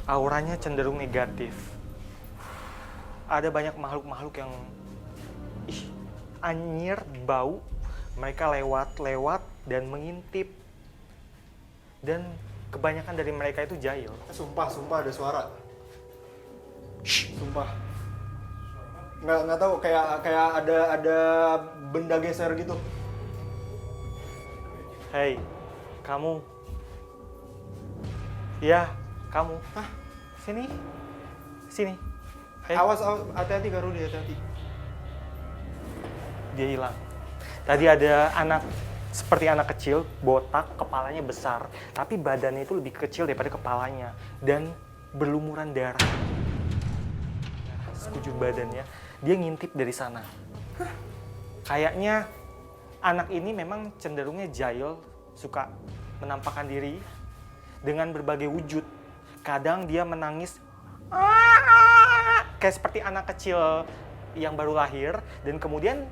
Auranya cenderung negatif. Ada banyak makhluk-makhluk yang anyir, bau. Mereka lewat-lewat dan mengintip. Dan kebanyakan dari mereka itu jahil. Sumpah ada suara. Sumpah. Nggak tahu kayak ada benda geser gitu. Hei, kamu. Ya, kamu. Hah? Sini. Hey. Awas, hati-hati Karudi, hati-hati. Dia hilang. Tadi ada seperti anak kecil, botak, kepalanya besar, tapi badannya itu lebih kecil daripada kepalanya dan berlumuran darah. Sekujur badannya, dia ngintip dari sana. Kayaknya anak ini memang cenderungnya jahil, suka menampakkan diri dengan berbagai wujud. Kadang dia menangis kayak seperti anak kecil yang baru lahir, dan kemudian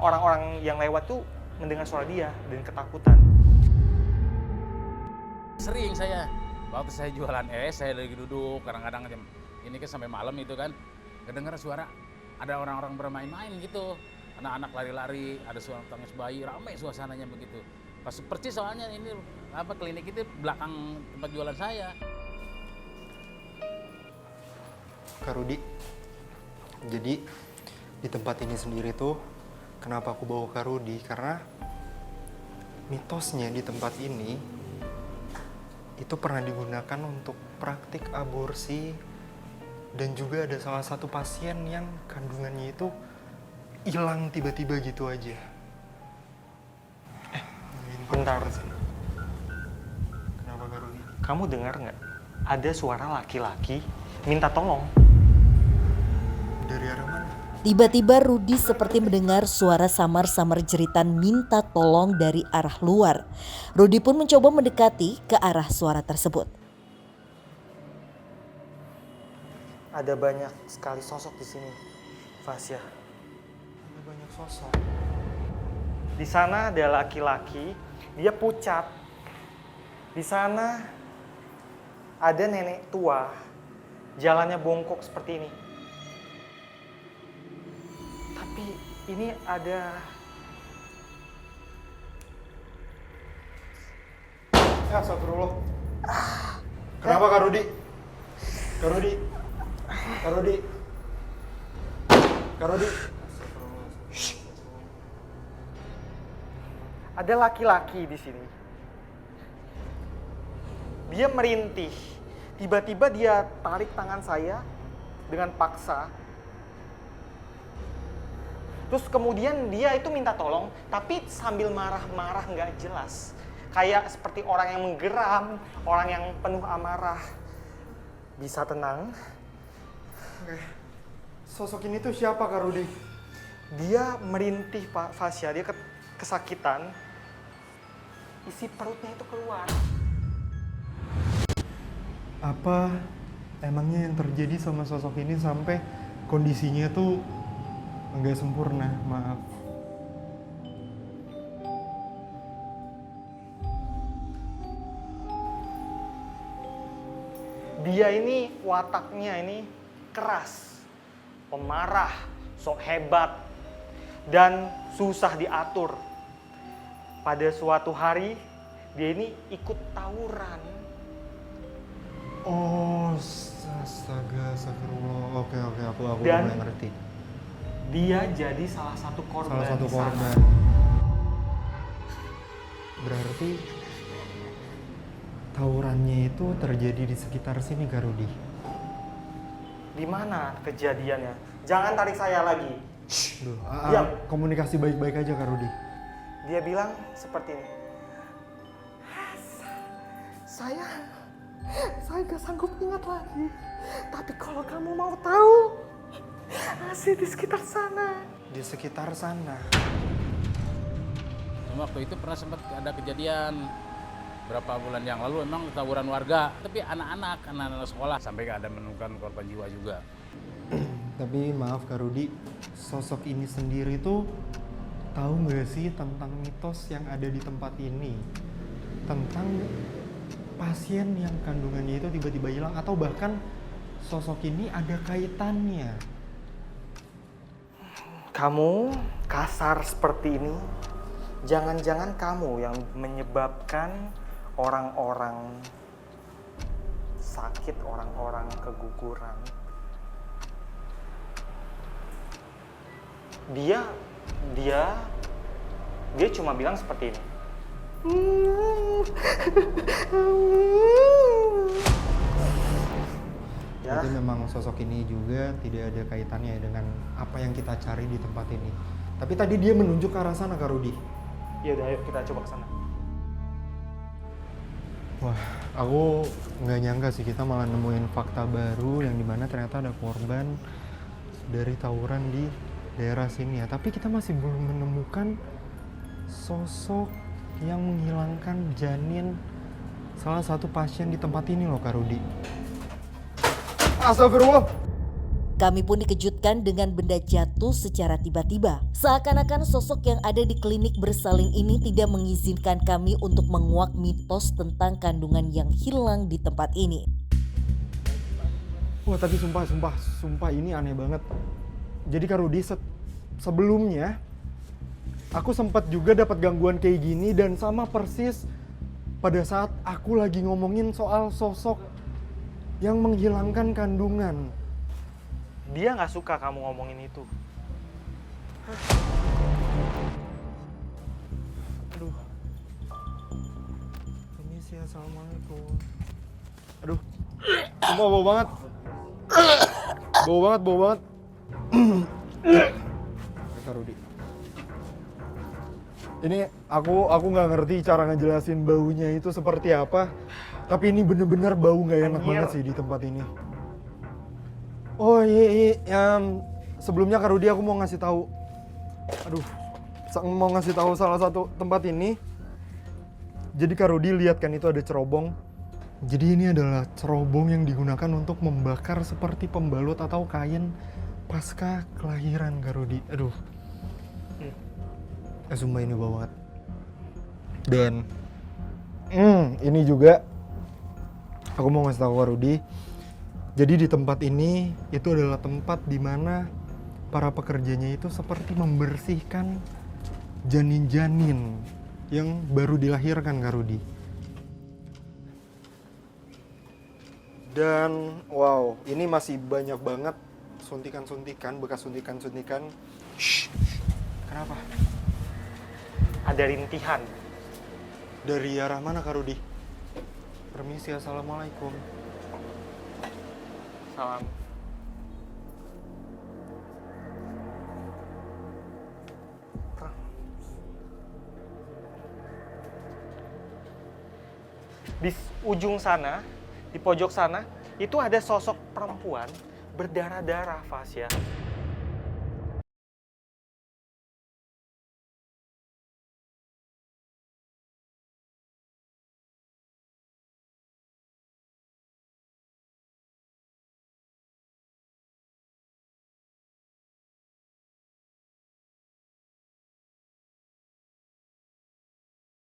orang-orang yang lewat tuh mendengar suara dia dan ketakutan. Sering saya, waktu saya jualan saya lagi duduk, kadang-kadang jam ini kan sampai malam itu kan, kedengar suara ada orang-orang bermain-main gitu, anak-anak lari-lari, ada suara tangis bayi, ramai suasananya begitu. Pas percis soalnya ini klinik itu belakang tempat jualan saya. Karudi, jadi di tempat ini sendiri tuh kenapa aku bawa Karudi? Karena mitosnya di tempat ini itu pernah digunakan untuk praktik aborsi, dan juga ada salah satu pasien yang kandungannya itu hilang tiba-tiba gitu aja. Bentar. Kenapa Karudi? Kamu dengar nggak? Ada suara laki-laki minta tolong. Dari arah mana? Tiba-tiba Rudi seperti mendengar suara samar-samar jeritan minta tolong dari arah luar. Rudi pun mencoba mendekati ke arah suara tersebut. Ada banyak sekali sosok di sini, Fasya. Ada banyak sosok. Di sana ada laki-laki, dia pucat. Di sana ada nenek tua, jalannya bongkok seperti ini. Tapi ini ada... Ya, astagfirullah. Kenapa Karudi? Karudi. Ada laki-laki di sini. Dia merintih. Tiba-tiba dia tarik tangan saya dengan paksa. Terus kemudian dia itu minta tolong, tapi sambil marah-marah nggak jelas. Kayak seperti orang yang menggeram, orang yang penuh amarah. Bisa tenang. Oke. Sosok ini tuh siapa Karudi? Dia merintih, Pak Fasya. Dia kesakitan. Isi perutnya itu keluar. Apa emangnya yang terjadi sama sosok ini sampai kondisinya tuh nggak sempurna? Maaf. Dia ini wataknya ini keras, pemarah, sok hebat, dan susah diatur. Pada suatu hari, dia ini ikut tawuran. Oh, astaga, astagfirullah. Oke, aku Dan mulai ngerti. Dia jadi salah satu korban. Salah satu di sana. korban. Berarti tawurannya itu terjadi di sekitar sini, Karudi. Di mana kejadiannya? Jangan tarik saya lagi. Duh, Diam. komunikasi baik-baik aja, Karudi. Dia bilang seperti ini. Saya gak sanggup ingat lagi. Tapi kalau kamu mau tahu, masih di sekitar sana. Di sekitar sana. Waktu itu pernah sempat ada kejadian berapa bulan yang lalu, memang tawuran warga, tapi anak-anak sekolah sampai ada menemukan korban jiwa juga. Tapi maaf Karudi, sosok ini sendiri tuh tahu nggak sih tentang mitos yang ada di tempat ini? Tentang pasien yang kandungannya itu tiba-tiba hilang atau bahkan sosok ini ada kaitannya. Kamu kasar seperti ini, jangan-jangan kamu yang menyebabkan orang-orang sakit, orang-orang keguguran. Dia cuma bilang seperti ini. Ya, Berarti memang sosok ini juga tidak ada kaitannya dengan apa yang kita cari di tempat ini. Tapi tadi dia menunjuk ke arah sana, Kak Rudi. ya udah ayo kita coba ke sana. Wah, aku nggak nyangka sih kita malah nemuin fakta baru yang dimana ternyata ada korban dari tawuran di daerah sini ya. Tapi kita masih belum menemukan sosok yang menghilangkan janin salah satu pasien di tempat ini loh, Kak Rudi. Astagfirullah. Kami pun dikejutkan dengan benda jatuh secara tiba-tiba. Seakan-akan sosok yang ada di klinik bersalin ini tidak mengizinkan kami untuk menguak mitos tentang kandungan yang hilang di tempat ini. Wah, tapi sumpah ini aneh banget. Jadi Kak Rudi, sebelumnya aku sempat juga dapat gangguan kayak gini dan sama persis pada saat aku lagi ngomongin soal sosok yang menghilangkan kandungan. Dia nggak suka kamu ngomongin itu. Aduh. Permisi, assalamualaikum. Aduh. Sumpah bau banget. Bau banget. Kak Rudi. Ini aku nggak ngerti cara ngejelasin baunya itu seperti apa. Tapi ini bener-bener bau nggak enak Anjir. banget sih di tempat ini. Oh iya, sebelumnya Kak Rudi aku mau ngasih tahu. Mau ngasih tahu salah satu tempat ini. Jadi Kak Rudi lihat kan itu ada cerobong. Jadi ini adalah cerobong yang digunakan untuk membakar seperti pembalut atau kain pasca kelahiran Kak Rudi. Aduh. Sumpah ini bau banget. Dan ini juga aku mau ngasih tahu Kak Rudi. Jadi di tempat ini itu adalah tempat di mana para pekerjanya itu seperti membersihkan janin-janin yang baru dilahirkan, Kak Rudi. Dan wow, ini masih banyak banget suntikan-suntikan, bekas suntikan-suntikan. Shh, kenapa? Ada rintihan. Dari arah mana, Kak Rudi? Permisi, assalamualaikum. Salam. Di ujung sana, di pojok sana, itu ada sosok perempuan berdarah-darah, Fasya.